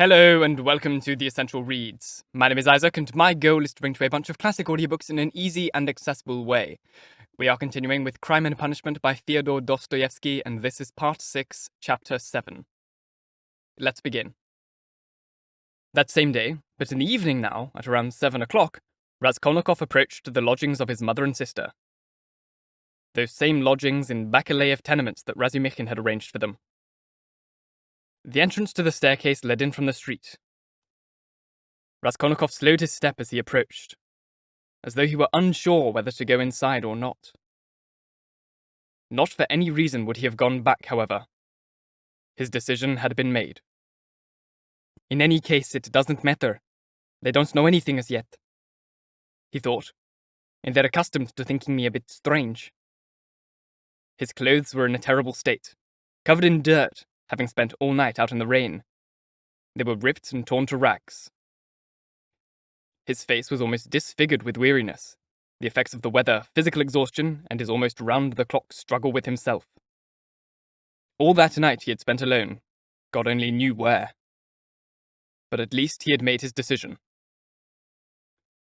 Hello and welcome to The Essential Reads. My name is Isaac and my goal is to bring to you a bunch of classic audiobooks in an easy and accessible way. We are continuing with Crime and Punishment by Fyodor Dostoyevsky, and this is Part 6, Chapter 7. Let's begin. That same day, but in the evening now, at around 7 o'clock, Raskolnikov approached the lodgings of his mother and sister. Those same lodgings in Bakaley tenements that Razumikhin had arranged for them. The entrance to the staircase led in from the street. Raskolnikov slowed his step as he approached, as though he were unsure whether to go inside or not. Not for any reason would he have gone back, however. His decision had been made. In any case, it doesn't matter. They don't know anything as yet, he thought, and they're accustomed to thinking me a bit strange. His clothes were in a terrible state, covered in dirt, having spent all night out in the rain. They were ripped and torn to rags. His face was almost disfigured with weariness, the effects of the weather, physical exhaustion, and his almost round-the-clock struggle with himself. All that night he had spent alone, God only knew where. But at least he had made his decision.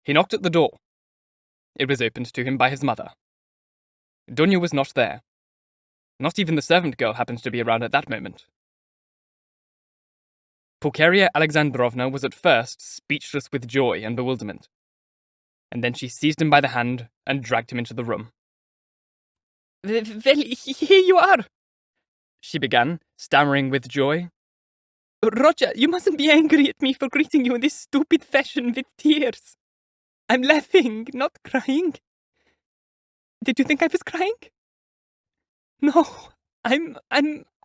He knocked at the door. It was opened to him by his mother. Dunya was not there. Not even the servant girl happened to be around at that moment. Pulcheria Alexandrovna was at first speechless with joy and bewilderment, and then she seized him by the hand and dragged him into the room. "Well, here you are," she began, stammering with joy. "Roger, you mustn't be angry at me for greeting you in this stupid fashion with tears. I'm laughing, not crying. Did you think I was crying? No, I'm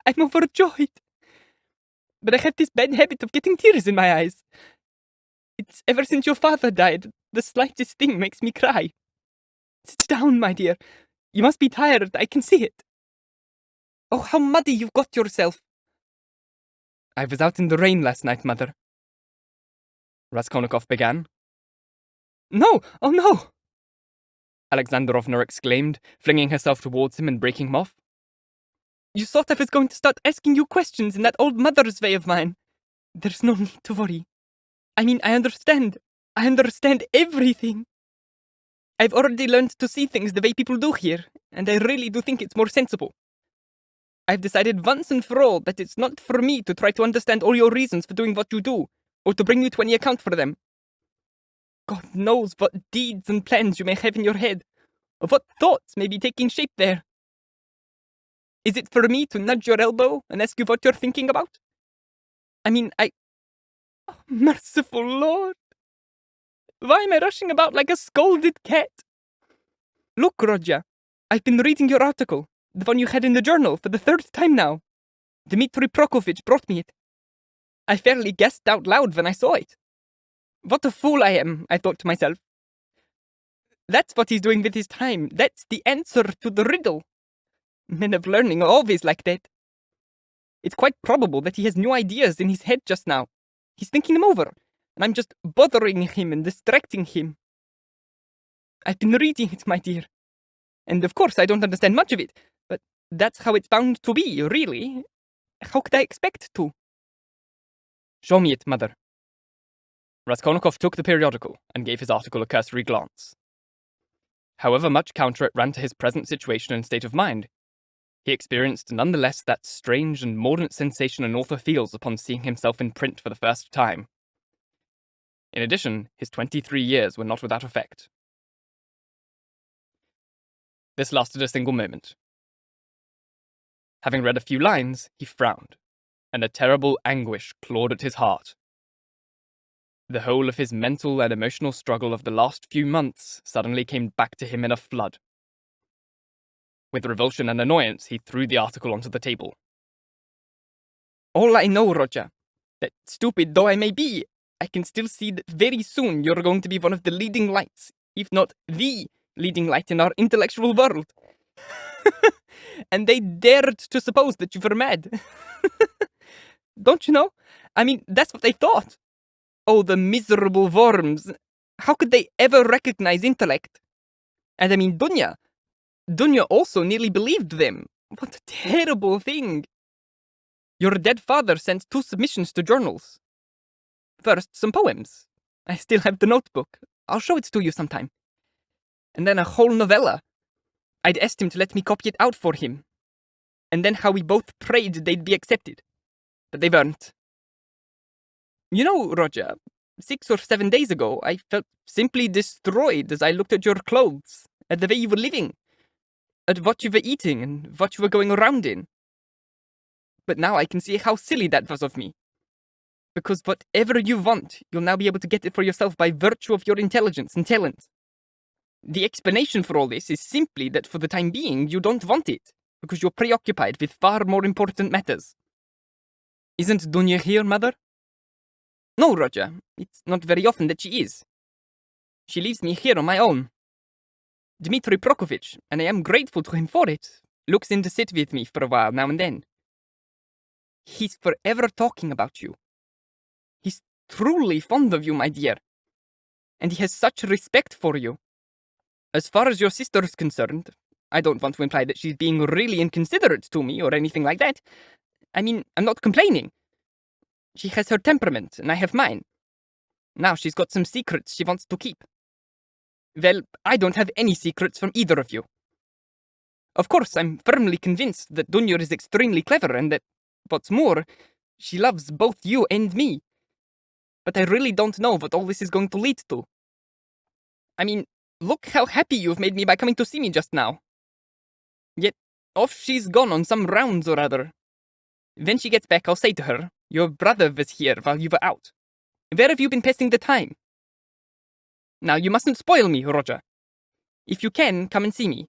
overjoyed. But I have this bad habit of getting tears in my eyes. It's ever since your father died, the slightest thing makes me cry. Sit down, my dear. You must be tired, I can see it. Oh, how muddy you've got yourself. I was out in the rain last night, Mother," Raskolnikov began. "No, oh no!" Alexandrovna exclaimed, flinging herself towards him and breaking him off. "You thought I was going to start asking you questions in that old mother's way of mine. There's no need to worry. I mean, I understand everything. I've already learned to see things the way people do here, and I really do think it's more sensible. I've decided once and for all that it's not for me to try to understand all your reasons for doing what you do, or to bring you to any account for them. God knows what deeds and plans you may have in your head, or what thoughts may be taking shape there. Is it for me to nudge your elbow and ask you what you're thinking about? I mean, Oh, merciful Lord! Why am I rushing about like a scolded cat? Look, Rodya, I've been reading your article, the one you had in the journal, for the third time now. Dmitri Prokofitch brought me it. I fairly gasped out loud when I saw it. What a fool I am, I thought to myself. That's what he's doing with his time. That's the answer to the riddle. Men of learning are always like that. It's quite probable that he has new ideas in his head just now. He's thinking them over, and I'm just bothering him and distracting him. I've been reading it, my dear. And of course I don't understand much of it, but that's how it's bound to be, really. How could I expect to? Show me it, Mother." Raskolnikov took the periodical and gave his article a cursory glance. However much counter it ran to his present situation and state of mind, he experienced nonetheless that strange and mordant sensation an author feels upon seeing himself in print for the first time. In addition, his 23 years were not without effect. This lasted a single moment. Having read a few lines, he frowned, and a terrible anguish clawed at his heart. The whole of his mental and emotional struggle of the last few months suddenly came back to him in a flood. With revulsion and annoyance, he threw the article onto the table. "All I know, Roger, that stupid though I may be, I can still see that very soon you're going to be one of the leading lights, if not the leading light in our intellectual world. And they dared to suppose that you were mad. Don't you know? I mean, that's what they thought. Oh, the miserable worms. How could they ever recognize intellect? And I mean, Dunya also nearly believed them. What a terrible thing. Your dead father sent 2 submissions to journals. First, some poems. I still have the notebook. I'll show it to you sometime. And then a whole novella. I'd asked him to let me copy it out for him. And then how we both prayed they'd be accepted. But they weren't. You know, Roger, 6 or 7 days ago, I felt simply destroyed as I looked at your clothes, at the way you were living, at what you were eating and what you were going around in. But now I can see how silly that was of me. Because whatever you want, you'll now be able to get it for yourself by virtue of your intelligence and talent. The explanation for all this is simply that for the time being, you don't want it, because you're preoccupied with far more important matters. Isn't Dunya here, Mother? No, Roger. It's not very often that she is. She leaves me here on my own. Dmitri Prokofitch, and I am grateful to him for it, looks in to sit with me for a while now and then. He's forever talking about you. He's truly fond of you, my dear. And he has such respect for you. As far as your sister's concerned, I don't want to imply that she's being really inconsiderate to me or anything like that. I mean, I'm not complaining. She has her temperament, and I have mine. Now she's got some secrets she wants to keep. Well, I don't have any secrets from either of you. Of course, I'm firmly convinced that Dunya is extremely clever and that, what's more, she loves both you and me. But I really don't know what all this is going to lead to. I mean, look how happy you've made me by coming to see me just now. Yet, off she's gone on some rounds or other. When she gets back, I'll say to her, your brother was here while you were out. Where have you been passing the time? Now, you mustn't spoil me, Roger. If you can, come and see me.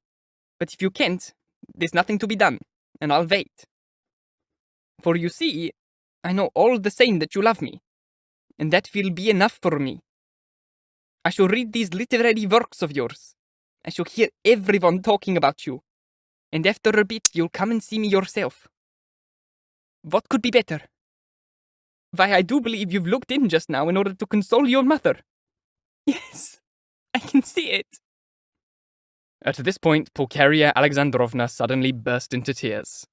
But if you can't, there's nothing to be done, and I'll wait. For you see, I know all the same that you love me, and that will be enough for me. I shall read these literary works of yours. I shall hear everyone talking about you. And after a bit, you'll come and see me yourself. What could be better? Why, I do believe you've looked in just now in order to console your mother. Yes, I can see it. At this point, Pulcheria Alexandrovna suddenly burst into tears.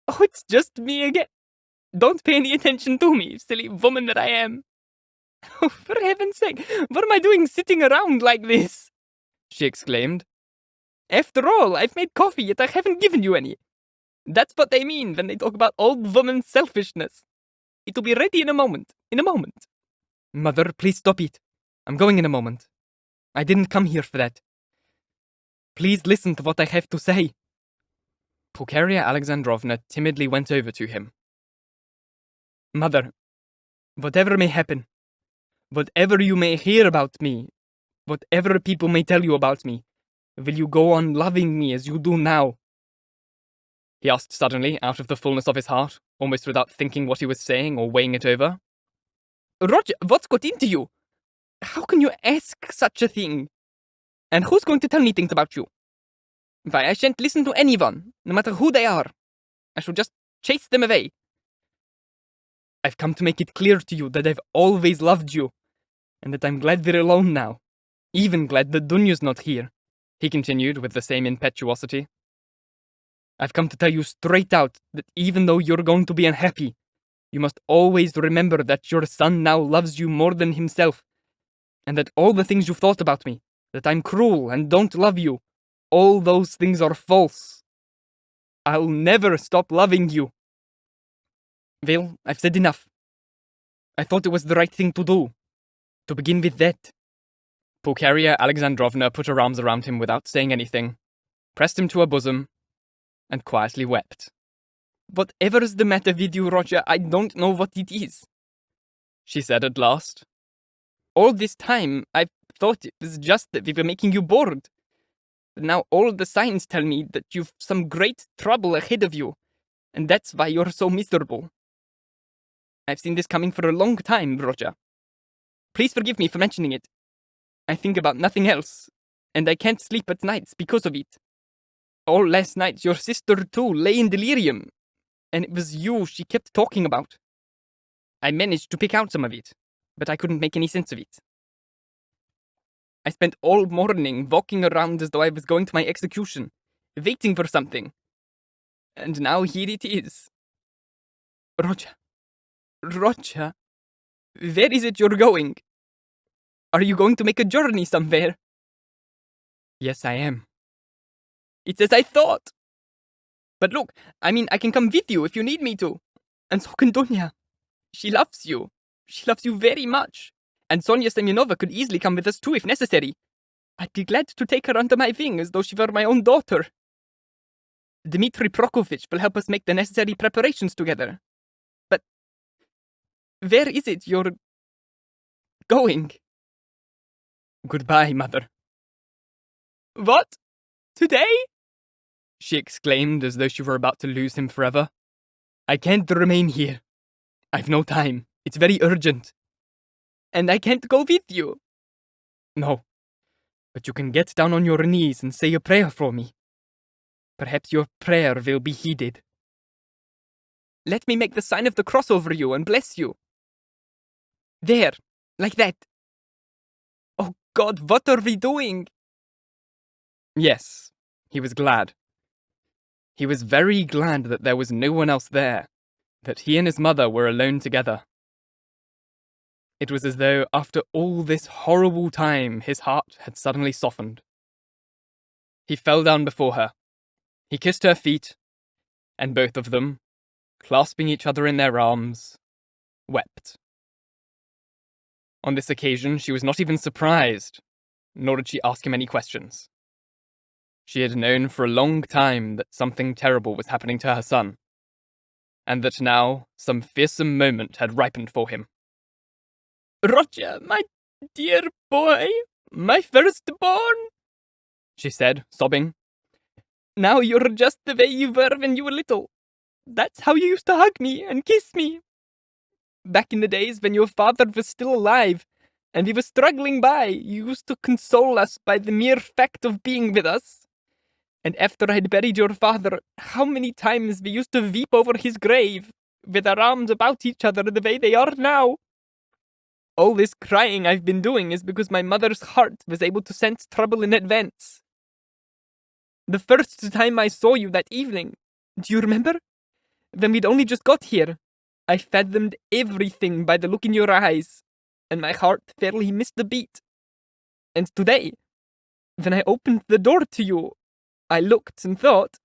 Oh, it's just me again. Don't pay any attention to me, silly woman that I am. Oh, for heaven's sake, what am I doing sitting around like this? She exclaimed. After all, I've made coffee, yet I haven't given you any. That's what they mean when they talk about old woman selfishness. It'll be ready in a moment. Mother, please stop it. I'm going in a moment. I didn't come here for that. Please listen to what I have to say. Pulcheria Alexandrovna timidly went over to him. Mother, whatever may happen, whatever you may hear about me, whatever people may tell you about me, will you go on loving me as you do now? He asked suddenly, out of the fullness of his heart, almost without thinking what he was saying or weighing it over. Roger, what's got into you? How can you ask such a thing? And who's going to tell me things about you? Why, I shan't listen to anyone, no matter who they are. I shall just chase them away. I've come to make it clear to you that I've always loved you, and that I'm glad we're alone now. Even glad that Dunya's not here, he continued with the same impetuosity. I've come to tell you straight out that even though you're going to be unhappy, you must always remember that your son now loves you more than himself, and that all the things you've thought about me, that I'm cruel and don't love you, all those things are false. I'll never stop loving you. Well, I've said enough. I thought it was the right thing to do. To begin with that. Pulcheria Alexandrovna put her arms around him without saying anything, pressed him to her bosom, and quietly wept. Whatever's the matter with you, Roger, I don't know what it is, she said at last. All this time, I've thought it was just that we were making you bored. But now all the signs tell me that you've some great trouble ahead of you, and that's why you're so miserable. I've seen this coming for a long time, Roger. Please forgive me for mentioning it. I think about nothing else, and I can't sleep at nights because of it. All last night, your sister, too, lay in delirium, and it was you she kept talking about. I managed to pick out some of it, but I couldn't make any sense of it. I spent all morning walking around as though I was going to my execution, waiting for something. And now here it is. Roger. Where is it you're going? Are you going to make a journey somewhere? Yes, I am. It's as I thought. But look, I mean, I can come with you if you need me to. And so can Dunya. She loves you. She loves you very much. And Sonia Semyonovna could easily come with us too if necessary. I'd be glad to take her under my wing as though she were my own daughter. Dmitri Prokofitch will help us make the necessary preparations together. But where is it you're going? Goodbye, Mother. What? Today? She exclaimed as though she were about to lose him forever. I can't remain here. I've no time. It's very urgent. And I can't go with you. No. But you can get down on your knees and say a prayer for me. Perhaps your prayer will be heeded. Let me make the sign of the cross over you and bless you. There, like that. Oh God, what are we doing? Yes, he was glad. He was very glad that there was no one else there, that he and his mother were alone together. It was as though, after all this horrible time, his heart had suddenly softened. He fell down before her. He kissed her feet, and both of them, clasping each other in their arms, wept. On this occasion, she was not even surprised, nor did she ask him any questions. She had known for a long time that something terrible was happening to her son, and that now some fearsome moment had ripened for him. Roger, my dear boy, my firstborn, she said, sobbing. Now you're just the way you were when you were little. That's how you used to hug me and kiss me. Back in the days when your father was still alive, and we were struggling by, you used to console us by the mere fact of being with us. And after I'd buried your father, how many times we used to weep over his grave, with our arms about each other the way they are now. All this crying I've been doing is because my mother's heart was able to sense trouble in advance. The first time I saw you that evening, do you remember? When we'd only just got here, I fathomed everything by the look in your eyes, and my heart fairly missed a beat. And today, when I opened the door to you, I looked and thought,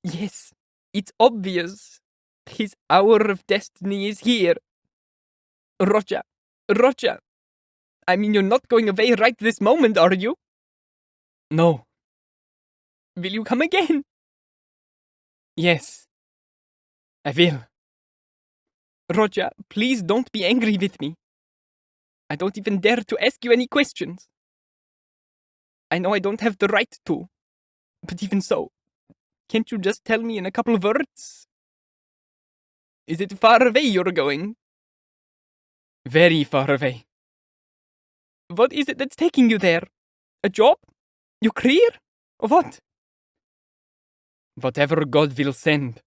yes, it's obvious. His hour of destiny is here. Roger, I mean, you're not going away right this moment, are you? No. Will you come again? Yes, I will. Roger, please don't be angry with me. I don't even dare to ask you any questions. I know I don't have the right to, but even so, can't you just tell me in a couple of words? Is it far away you're going? Very far away. What is it that's taking you there? A job? Your career? Or what? Whatever God will send.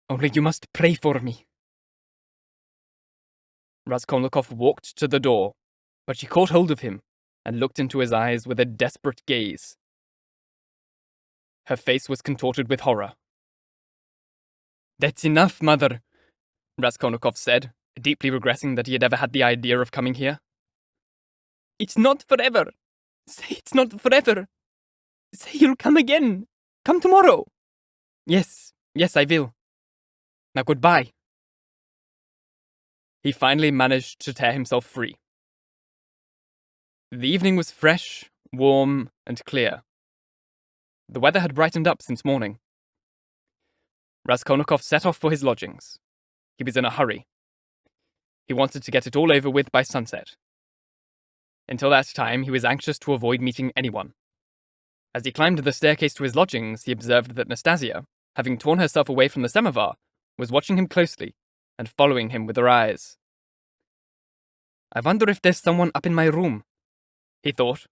Only you must pray for me. Raskolnikov walked to the door, but she caught hold of him and looked into his eyes with a desperate gaze. Her face was contorted with horror. That's enough, Mother, Raskolnikov said, deeply regretting that he had ever had the idea of coming here. It's not forever. Say it's not forever. Say you'll come again. Come tomorrow. Yes, I will. Now goodbye. He finally managed to tear himself free. The evening was fresh, warm, and clear. The weather had brightened up since morning. Raskolnikov set off for his lodgings. He was in a hurry. He wanted to get it all over with by sunset. Until that time, he was anxious to avoid meeting anyone. As he climbed the staircase to his lodgings, he observed that Nastasia, having torn herself away from the samovar, was watching him closely and following him with her eyes. I wonder if there's someone up in my room, he thought.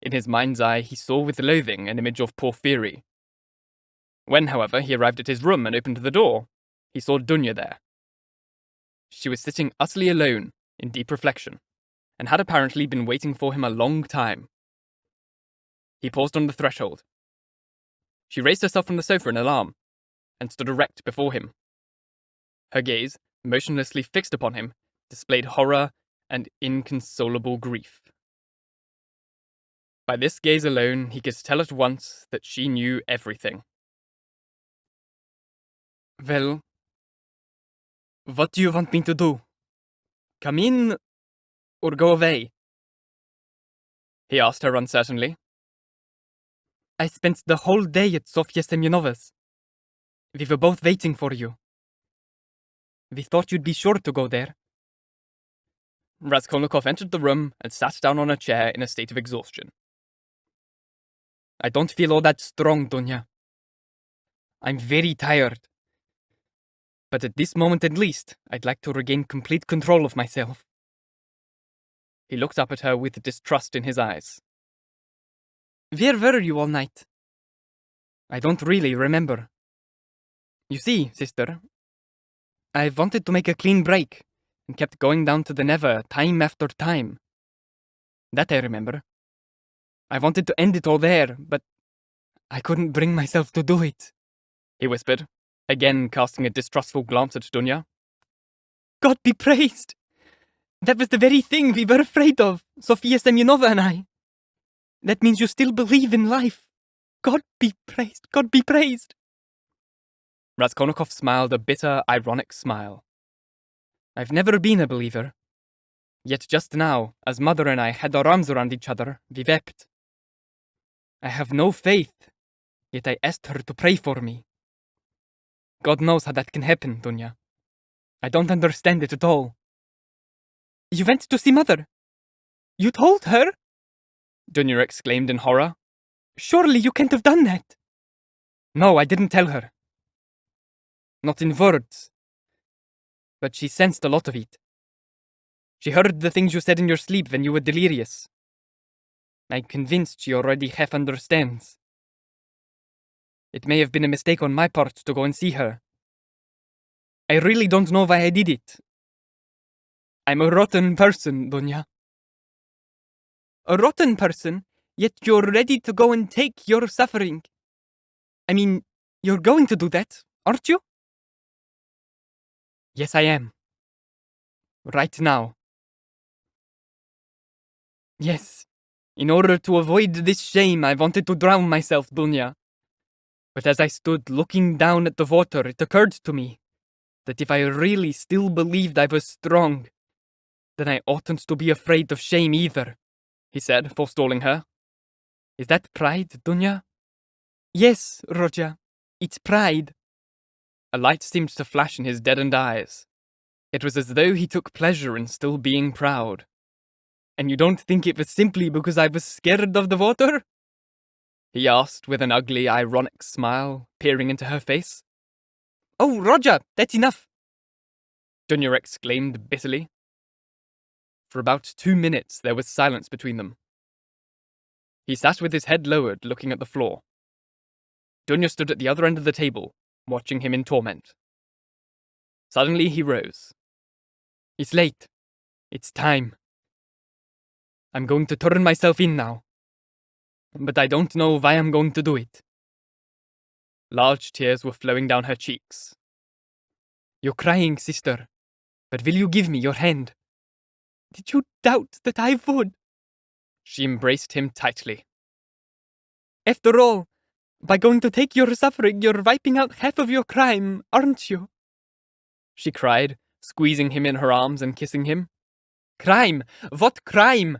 In his mind's eye, he saw with loathing an image of Porfiry. When, however, he arrived at his room and opened the door, he saw Dunya there. She was sitting utterly alone, in deep reflection, and had apparently been waiting for him a long time. He paused on the threshold. She raised herself from the sofa in alarm, and stood erect before him. Her gaze, motionlessly fixed upon him, displayed horror and inconsolable grief. By this gaze alone, he could tell at once that she knew everything. Well, what do you want me to do? Come in, or go away? He asked her uncertainly. I spent the whole day at Sofia Semyonova's. We were both waiting for you. We thought you'd be sure to go there. Raskolnikov entered the room and sat down on a chair in a state of exhaustion. I don't feel all that strong, Dunya. I'm very tired. But at this moment at least, I'd like to regain complete control of myself. He looked up at her with distrust in his eyes. Where were you all night? I don't really remember. You see, sister, I wanted to make a clean break, and kept going down to the Never time after time. That I remember. I wanted to end it all there, but I couldn't bring myself to do it, he whispered, again casting a distrustful glance at Dunya. God be praised! That was the very thing we were afraid of, Sofia Semyonova and I. That means you still believe in life. God be praised, God be praised! Raskolnikov smiled a bitter, ironic smile. I've never been a believer. Yet just now, as Mother and I had our arms around each other, we wept. I have no faith, yet I asked her to pray for me. God knows how that can happen, Dunya. I don't understand it at all. You went to see Mother? You told her? Dunya exclaimed in horror. Surely you can't have done that. No, I didn't tell her. Not in words. But she sensed a lot of it. She heard the things you said in your sleep when you were delirious. I'm convinced she already half understands. It may have been a mistake on my part to go and see her. I really don't know why I did it. I'm a rotten person, Dunya. A rotten person, yet you're ready to go and take your suffering. I mean, you're going to do that, aren't you? Yes, I am. Right now. Yes. In order to avoid this shame, I wanted to drown myself, Dunya. But as I stood looking down at the water, it occurred to me that if I really still believed I was strong, then I oughtn't to be afraid of shame either, he said, forestalling her. Is that pride, Dunya? Yes, Roja. It's pride. A light seemed to flash in his deadened eyes. It was as though he took pleasure in still being proud. And you don't think it was simply because I was scared of the water? He asked with an ugly, ironic smile, peering into her face. Oh, Roger, that's enough! Dunya exclaimed bitterly. For about 2 minutes there was silence between them. He sat with his head lowered, looking at the floor. Dunya stood at the other end of the table, watching him in torment. Suddenly he rose. It's late. It's time. I'm going to turn myself in now. But I don't know why I'm going to do it. Large tears were flowing down her cheeks. You're crying, sister, but will you give me your hand? Did you doubt that I would? She embraced him tightly. After all, by going to take your suffering, you're wiping out half of your crime, aren't you? She cried, squeezing him in her arms and kissing him. Crime? What crime?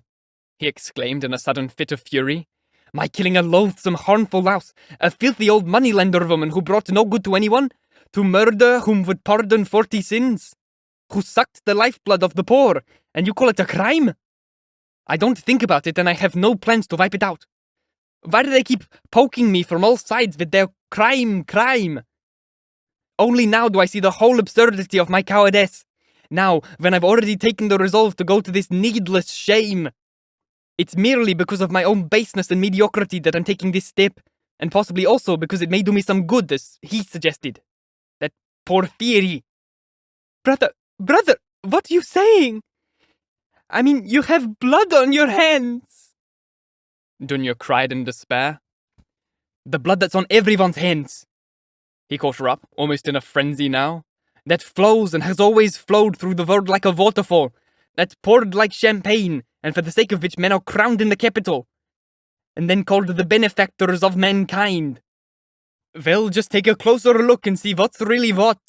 He exclaimed in a sudden fit of fury. My killing a loathsome, harmful louse, a filthy old moneylender woman who brought no good to anyone, to murder whom would pardon 40 sins, who sucked the lifeblood of the poor, and you call it a crime? I don't think about it, and I have no plans to wipe it out. Why do they keep poking me from all sides with their crime? Only now do I see the whole absurdity of my cowardice. Now, when I've already taken the resolve to go to this needless shame. It's merely because of my own baseness and mediocrity that I'm taking this step, and possibly also because it may do me some good, as he suggested. That Porfiry. Brother, what are you saying? I mean, you have blood on your hands. Dunya cried in despair. The blood that's on everyone's hands. He caught her up, almost in a frenzy now. that flows and has always flowed through the world like a waterfall, that poured like champagne, and for the sake of which men are crowned in the capital, and then called the benefactors of mankind. Well, just take a closer look and see what's really what.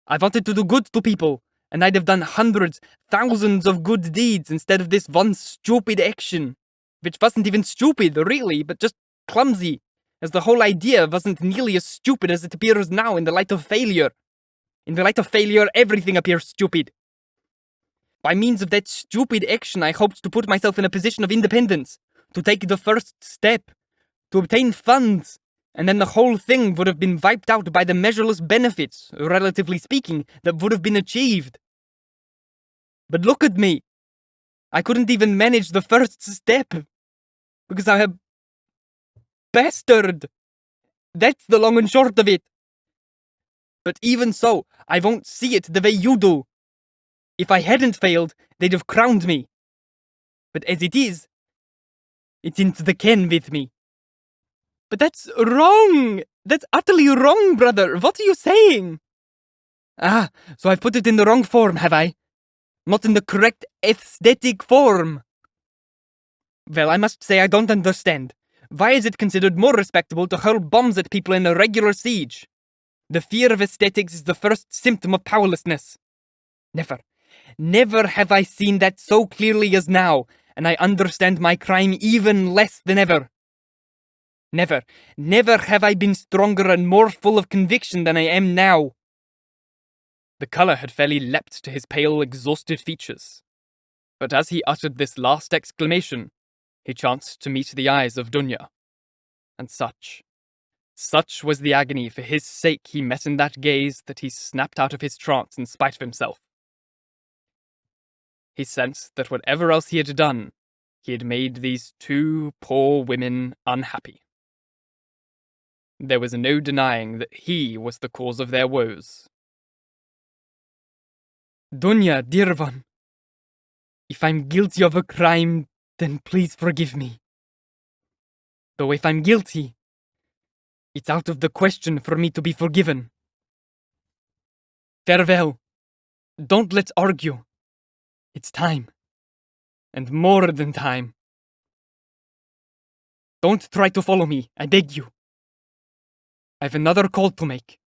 I wanted to do good to people, and I'd have done hundreds, thousands of good deeds instead of this one stupid action. Which wasn't even stupid, really, but just clumsy, as the whole idea wasn't nearly as stupid as it appears now in the light of failure. In the light of failure, everything appears stupid. By means of that stupid action, I hoped to put myself in a position of independence, to take the first step, to obtain funds, and then the whole thing would have been wiped out by the measureless benefits, relatively speaking, that would have been achieved. But look at me! I couldn't even manage the first step, because I'm a bastard! That's the long and short of it. But even so, I won't see it the way you do. If I hadn't failed, they'd have crowned me. But as it is, it's into the can with me. But that's wrong! That's utterly wrong, brother! What are you saying? Ah, so I've put it in the wrong form, have I? Not in the correct aesthetic form. Well, I must say I don't understand. Why is it considered more respectable to hurl bombs at people in a regular siege? The fear of aesthetics is the first symptom of powerlessness. Never have I seen that so clearly as now, and I understand my crime even less than ever. Never have I been stronger and more full of conviction than I am now. The colour had fairly leapt to his pale, exhausted features. But as he uttered this last exclamation, he chanced to meet the eyes of Dunya. And such was the agony for his sake he met in that gaze that he snapped out of his trance in spite of himself. He sensed that whatever else he had done, he had made these two poor women unhappy. There was no denying that he was the cause of their woes. Dunya, dear one, if I'm guilty of a crime, then please forgive me. Though if I'm guilty, it's out of the question for me to be forgiven. Farewell. Don't let's argue. It's time. And more than time. Don't try to follow me, I beg you. I've another call to make.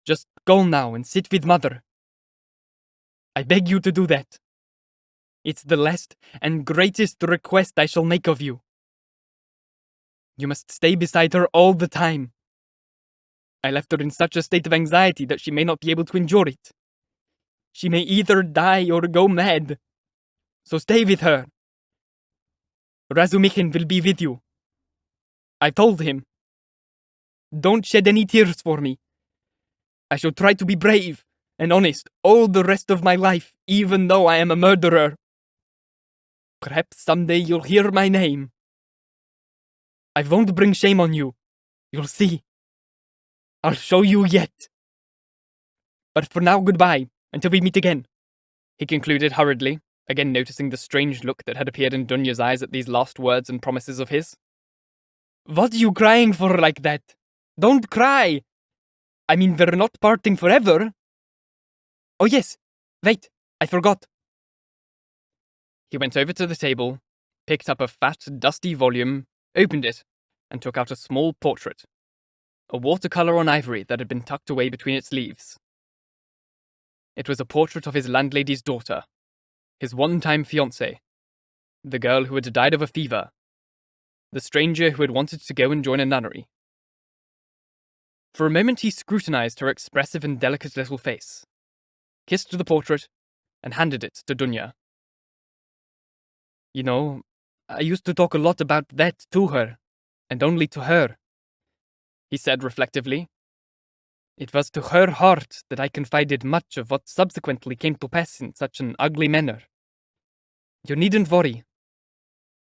Just go now and sit with Mother. I beg you to do that. It's the last and greatest request I shall make of you. You must stay beside her all the time. I left her in such a state of anxiety that she may not be able to endure it. She may either die or go mad. So stay with her. Razumikhin will be with you. I told him. Don't shed any tears for me. I shall try to be brave and honest all the rest of my life, even though I am a murderer. Perhaps someday you'll hear my name. I won't bring shame on you. You'll see. I'll show you yet. But for now, goodbye, until we meet again, he concluded hurriedly, again noticing the strange look that had appeared in Dunya's eyes at these last words and promises of his. What are you crying for like that? Don't cry! I mean, we're not parting forever. Oh yes, wait, I forgot. He went over to the table, picked up a fat, dusty volume, opened it, and took out a small portrait. A watercolour on ivory that had been tucked away between its leaves. It was a portrait of his landlady's daughter, his one-time fiancée, the girl who had died of a fever, the stranger who had wanted to go and join a nunnery. For a moment he scrutinized her expressive and delicate little face, kissed the portrait, and handed it to Dunya. You know, I used to talk a lot about that to her, and only to her, he said reflectively. It was to her heart that I confided much of what subsequently came to pass in such an ugly manner. You needn't worry,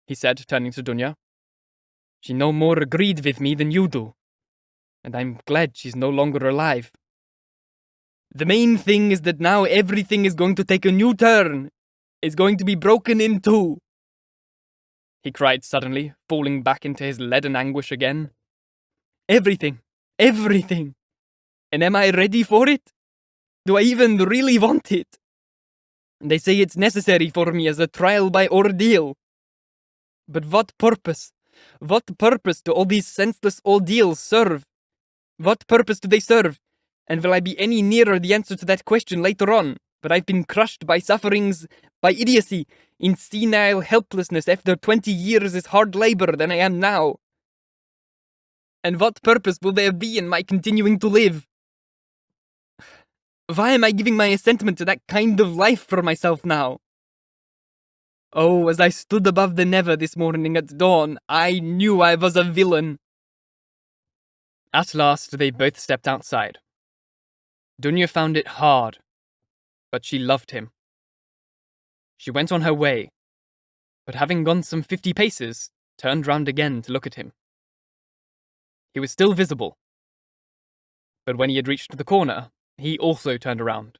he said, turning to Dunya. She no more agreed with me than you do, and I'm glad she's no longer alive. The main thing is that now everything is going to take a new turn. It's going to be broken in two, he cried suddenly, falling back into his leaden anguish again. Everything. And am I ready for it? Do I even really want it? They say it's necessary for me as a trial by ordeal. But what purpose? What purpose do all these senseless ordeals serve? What purpose do they serve? And will I be any nearer the answer to that question later on? But I've been crushed by sufferings, by idiocy, in senile helplessness after 20 years' hard labor than I am now. And what purpose will there be in my continuing to live? Why am I giving my assentment to that kind of life for myself now? Oh, as I stood above the Never this morning at dawn, I knew I was a villain. At last, they both stepped outside. Dunya found it hard, but she loved him. She went on her way, but having gone some 50 paces, turned round again to look at him. He was still visible, but when he had reached the corner, he also turned around.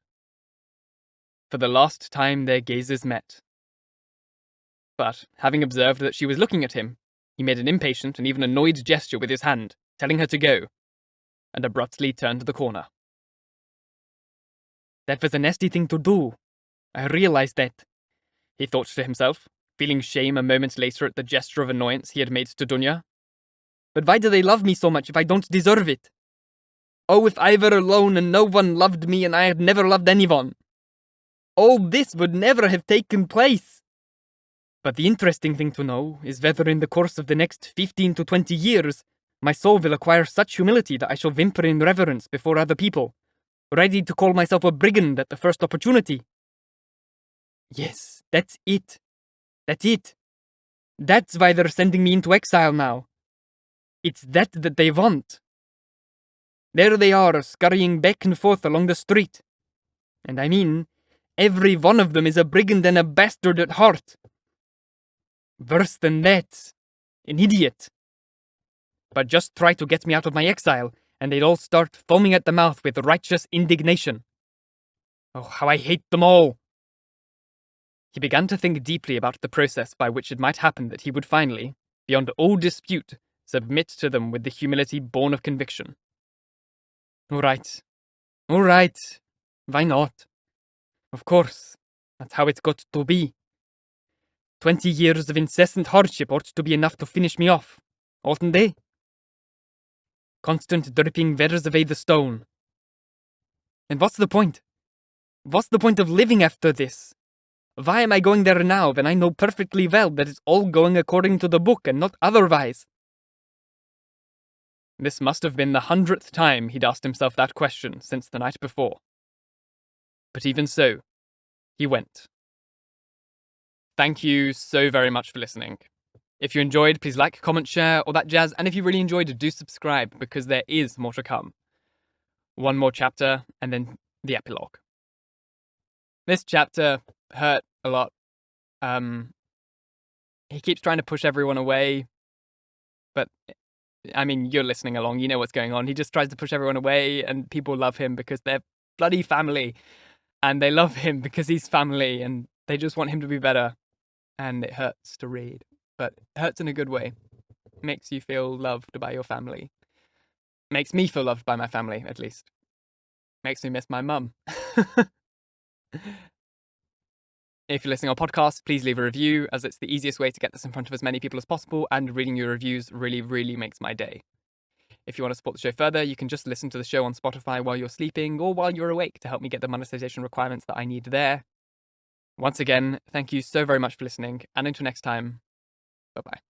For the last time their gazes met. But, having observed that she was looking at him, he made an impatient and even annoyed gesture with his hand, telling her to go, and abruptly turned the corner. That was a nasty thing to do. I realized that, he thought to himself, feeling shame a moment later at the gesture of annoyance he had made to Dunya. But why do they love me so much if I don't deserve it? Oh, if I were alone and no one loved me and I had never loved anyone. All this would never have taken place. But the interesting thing to know is whether in the course of the next 15 to 20 years, my soul will acquire such humility that I shall whimper in reverence before other people, ready to call myself a brigand at the first opportunity. Yes, that's it. That's it. That's why they're sending me into exile now. It's that they want. There they are, scurrying back and forth along the street. And I mean, every one of them is a brigand and a bastard at heart. Worse than that, an idiot. But just try to get me out of my exile, and they'd all start foaming at the mouth with righteous indignation. Oh, how I hate them all! He began to think deeply about the process by which it might happen that he would finally, beyond all dispute, submit to them with the humility born of conviction. All right. Why not? Of course, that's how it's got to be. 20 years of incessant hardship ought to be enough to finish me off, oughtn't they? Constant dripping wears away the stone. And what's the point? What's the point of living after this? Why am I going there now when I know perfectly well that it's all going according to the book and not otherwise? This must have been the 100th time he'd asked himself that question since the night before. But even so, he went. Thank you so very much for listening. If you enjoyed, please like, comment, share, all that jazz. And if you really enjoyed, do subscribe, because there is more to come. One more chapter, and then the epilogue. This chapter hurt a lot. He keeps trying to push everyone away, but I mean, you're listening along, you know what's going on. He just tries to push everyone away, and people love him because they're bloody family, and they love him because he's family, and they just want him to be better. And it hurts to read, but it hurts in a good way. It makes you feel loved by your family. Makes me feel loved by my family, at least. Makes me miss my mum. If you're listening on podcasts, please leave a review, as it's the easiest way to get this in front of as many people as possible, and reading your reviews really, really makes my day. If you want to support the show further, you can just listen to the show on Spotify while you're sleeping, or while you're awake to help me get the monetization requirements that I need there. Once again, thank you so very much for listening, and until next time, bye-bye.